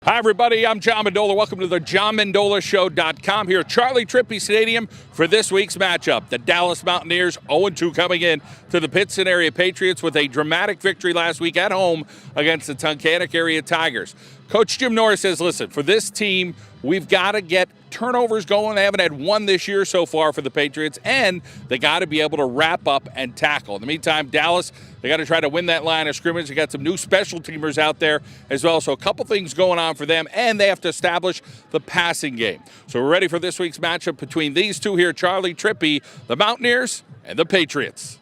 Hi, everybody. I'm John Mendola. Welcome to the JohnMendolaShow.com here at Charlie Trippi Stadium for this week's matchup. The Dallas Mountaineers 0-2 coming in to the Pittston Area Patriots with a dramatic victory last week at home against the Tunkhannock Area Tigers. Coach Jim Norris says, listen, for this team, we've got to get turnovers going. They haven't had one this year so far for the Patriots, and they got to be able to wrap up and tackle. In the meantime, Dallas, they got to try to win that line of scrimmage. They got some new special teamers out there as well, so a couple things going on for them, and they have to establish the passing game. So we're ready for this week's matchup between these two here, Charlie Trippi, the Mountaineers, and the Patriots.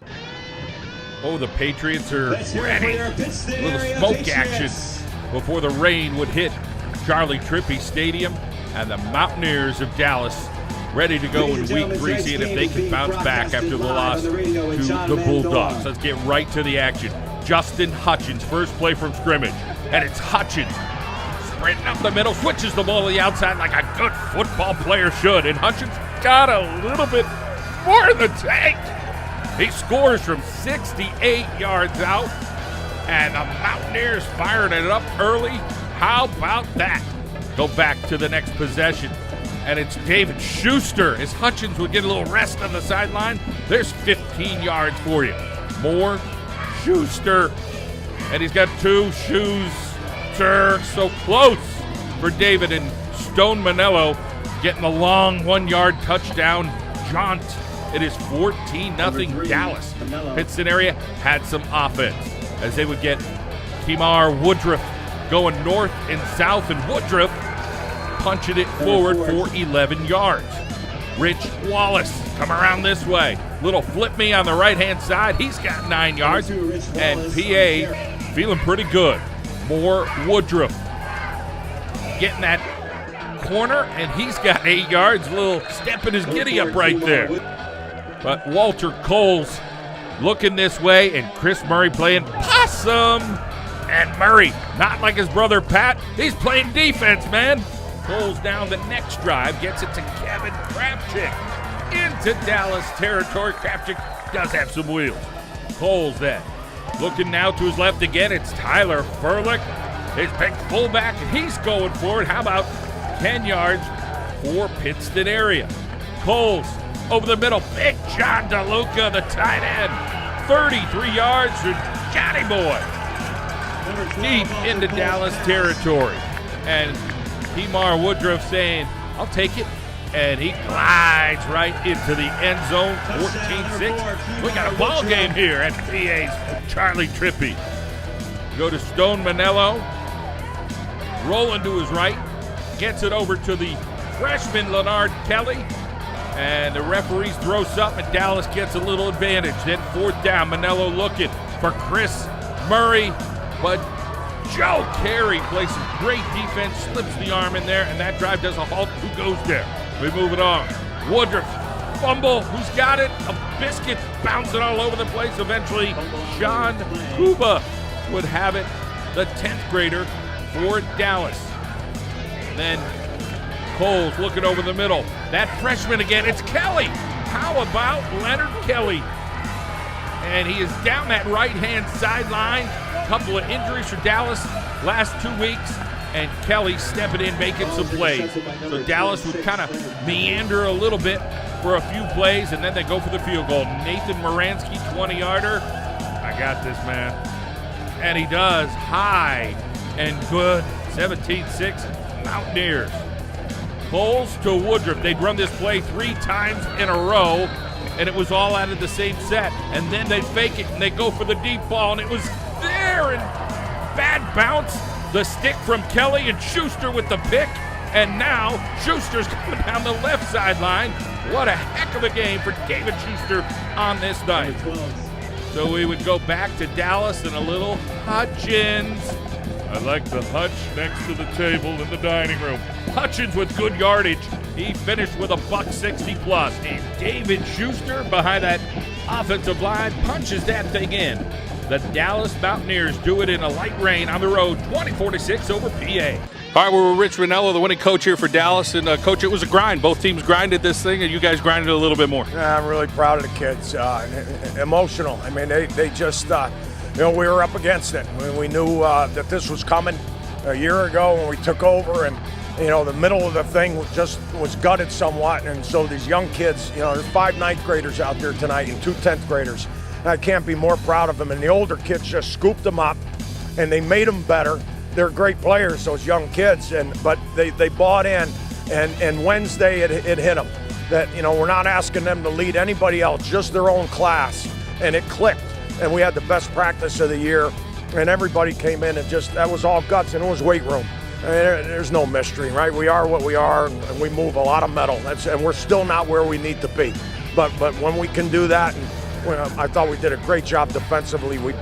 Oh, the Patriots are ready. A little smoke action before the rain would hit Charlie Trippi Stadium, and the Mountaineers of Dallas ready to go in week 3, seeing if they can bounce back after the loss to the Bulldogs. Let's get right to the action. Justin Hutchins, first play from scrimmage, and it's Hutchins sprinting up the middle, switches the ball to the outside like a good football player should, and Hutchins got a little bit more in the tank. He scores from 68 yards out, and the Mountaineers firing it up early. How about that? Go back to the next possession, and it's David Schuster. As Hutchins would get a little rest on the sideline, there's 15 yards for you. More Schuster, and he's got two Schuster. So close for David, and Stone Manello getting a long 1-yard touchdown jaunt. It is 14-0 Dallas. Pittston Area had some offense as they would get Timar Woodruff going north and south, and Woodruff punching it forward for 11 yards. Rich Wallace come around this way. Little flip me on the right-hand side. He's got 9 yards, and PA feeling pretty good. More Woodruff getting that corner, and he's got 8 yards. A little step in his giddy-up right there. But Walter Coles looking this way, and Chris Murray playing possum. And Murray, not like his brother Pat, he's playing defense, man. Coles down the next drive, gets it to Kevin Krapchick into Dallas territory. Krapchick does have some wheels. Coles then, looking now to his left again, it's Tyler Furlick, his big fullback, and he's going for it. How about 10 yards for Pittston Area? Coles over the middle, Big John DeLuca, the tight end, 33 yards for Johnny Boy. Deep into Dallas territory, and Timar Woodruff saying, I'll take it, and he glides right into the end zone. 14-6. We got a ball game here at PA's Charlie Trippi. Go to Stone Manello, rolling to his right, gets it over to the freshman Leonard Kelly, and the referees throw something, and Dallas gets a little advantage. Then 4th down, Manello looking for Chris Murray, but Joe Carey plays some great defense, slips the arm in there, and that drive does a halt. Who goes there? We move it on. Woodruff, fumble. Who's got it? A biscuit bouncing all over the place. Eventually, John Kuba would have it, the 10th grader for Dallas. Then Coles looking over the middle. That freshman again, it's Kelly. How about Leonard Kelly? And he is down that right-hand sideline. Couple of injuries for Dallas last 2 weeks, and Kelly stepping in, making some plays. So Dallas would kind of meander a little bit for a few plays, and then they go for the field goal. Nathan Moransky, 20-yarder. I got this, man. And he does. High and good. 17-6 Mountaineers. Coles to Woodruff. They'd run this play 3 times in a row, and it was all out of the same set. And then they'd fake it, and they'd go for the deep ball, and it was there, and bad bounce. The stick from Kelly, and Schuster with the pick, and now Schuster's coming down the left sideline. What a heck of a game for David Schuster on this night. So we would go back to Dallas and a little Hutchins. I like the hutch next to the table in the dining room. Hutchins with good yardage. He finished with a $160 plus. And David Schuster behind that offensive line punches that thing in. The Dallas Mountaineers do it in a light rain on the road, 24-6 over PA. All right, we're with Rich Manello, the winning coach here for Dallas. And, Coach, it was a grind. Both teams grinded this thing, and you guys grinded a little bit more. Yeah, I'm really proud of the kids. Emotional. I mean, they just, we were up against it. We knew that this was coming. a year ago when we took over, and the middle of the thing was gutted somewhat, and so these young kids, there's 5 9th graders out there tonight and 2 10th graders. And I can't be more proud of them, and the older kids just scooped them up, and they made them better. They're great players, those young kids, but they bought in, and Wednesday it hit them that we're not asking them to lead anybody else, just their own class, and it clicked, and we had the best practice of the year, and everybody came in and that was all guts, and it was weight room. There's no mystery, right? We are what we are, and we move a lot of metal. And we're still not where we need to be. But when we can do that, and I thought we did a great job defensively. We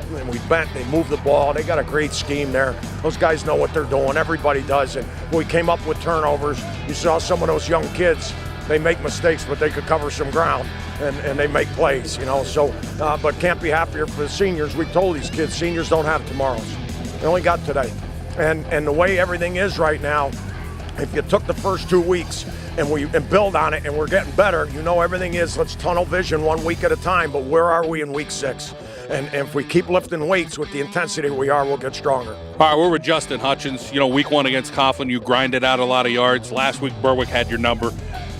bent, they moved the ball. They got a great scheme there. Those guys know what they're doing. Everybody does. And we came up with turnovers. You saw some of those young kids. They make mistakes, but they could cover some ground, and they make plays, So, but can't be happier for the seniors. We told these kids, seniors don't have tomorrows. They only got today. And the way everything is right now, if you took the first 2 weeks and build on it, and we're getting better, everything is, let's tunnel vision 1 week at a time, but where are we in week 6? And if we keep lifting weights with the intensity we are, we'll get stronger. All right, we're with Justin Hutchins. Week 1 against Coughlin, you grinded out a lot of yards. Last week, Berwick had your number.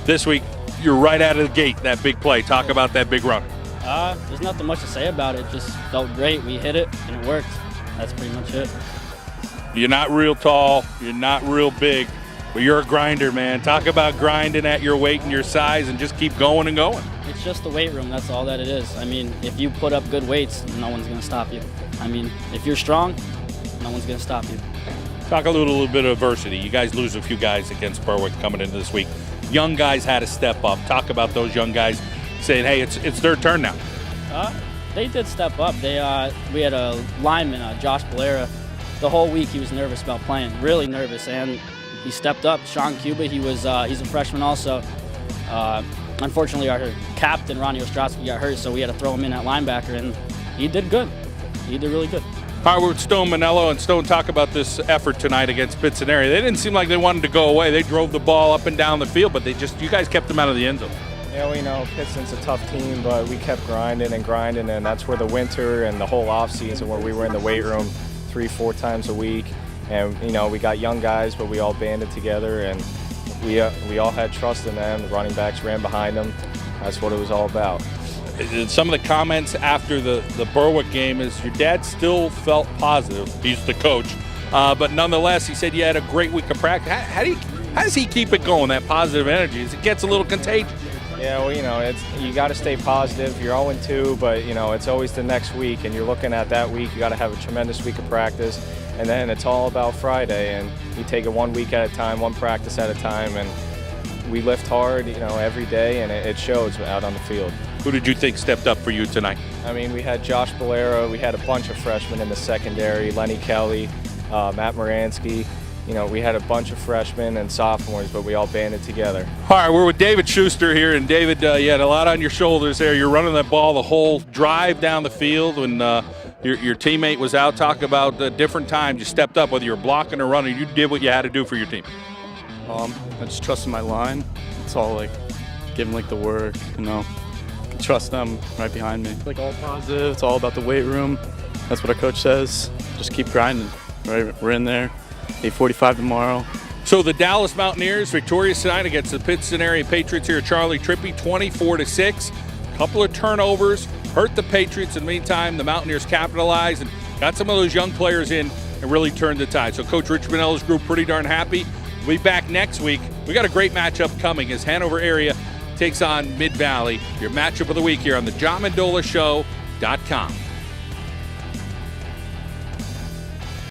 This week, you're right out of the gate, that big play. Talk about that big run. There's nothing much to say about it. Just felt great. We hit it, and it worked. That's pretty much it. You're not real tall, you're not real big, but you're a grinder, man. Talk about grinding at your weight and your size and just keep going and going. It's just the weight room, that's all that it is. I mean, if you put up good weights, no one's going to stop you. I mean, if you're strong, no one's going to stop you. Talk a little bit of adversity. You guys lose a few guys against Berwick coming into this week. Young guys had to step up. Talk about those young guys saying, hey, it's their turn now. They did step up. We had a lineman, Josh Bolera. The whole week he was nervous about playing, really nervous, and he stepped up. Sean Cuba, he's a freshman also. Unfortunately, our captain, Ronnie Ostrowski, got hurt, so we had to throw him in at linebacker, and he did good. He did really good. All right, we're with Stone Mendola, and Stone, talk about this effort tonight against Pittston Area. They didn't seem like they wanted to go away. They drove the ball up and down the field, but you guys kept them out of the end zone. Yeah, we know Pittston's a tough team, but we kept grinding, and that's where the winter and the whole off season where we were in the weight room 3-4 times a week, and we got young guys, but we all banded together, and we all had trust in them. The running backs ran behind them. That's what it was all about. Some of the comments after the Berwick game is your dad still felt positive. He's the coach, but nonetheless, he said you had a great week of practice. How does he keep it going? That positive energy, it gets a little contagious. Yeah, well, you got to stay positive. You're 0-2, but it's always the next week, and you're looking at that week. You got to have a tremendous week of practice, and then it's all about Friday, and you take it 1 week at a time, 1 practice at a time, and we lift hard, every day, and it shows out on the field. Who did you think stepped up for you tonight? I mean, we had Josh Bolera, we had a bunch of freshmen in the secondary, Lenny Kelly, Matt Moransky. We had a bunch of freshmen and sophomores, but we all banded together. All right, we're with David Schuster here, and David, you had a lot on your shoulders there. You're running that ball the whole drive down the field when your teammate was out. Talk about the different times you stepped up, whether you were blocking or running. You did what you had to do for your team. I just trusted my line. It's all giving the work, trust them right behind me. All positive. It's all about the weight room. That's what our coach says. Just keep grinding. Right, we're in there. 8:45 tomorrow. So the Dallas Mountaineers victorious tonight against the Pittston Area Patriots here at Charlie Trippi, 24-6. Couple of turnovers hurt the Patriots. In the meantime, the Mountaineers capitalized and got some of those young players in and really turned the tide. So Coach Rich Manella's group pretty darn happy. We'll be back next week. We got a great matchup coming as Hanover Area takes on Mid-Valley. Your matchup of the week here on the JohnMendolaShow.com.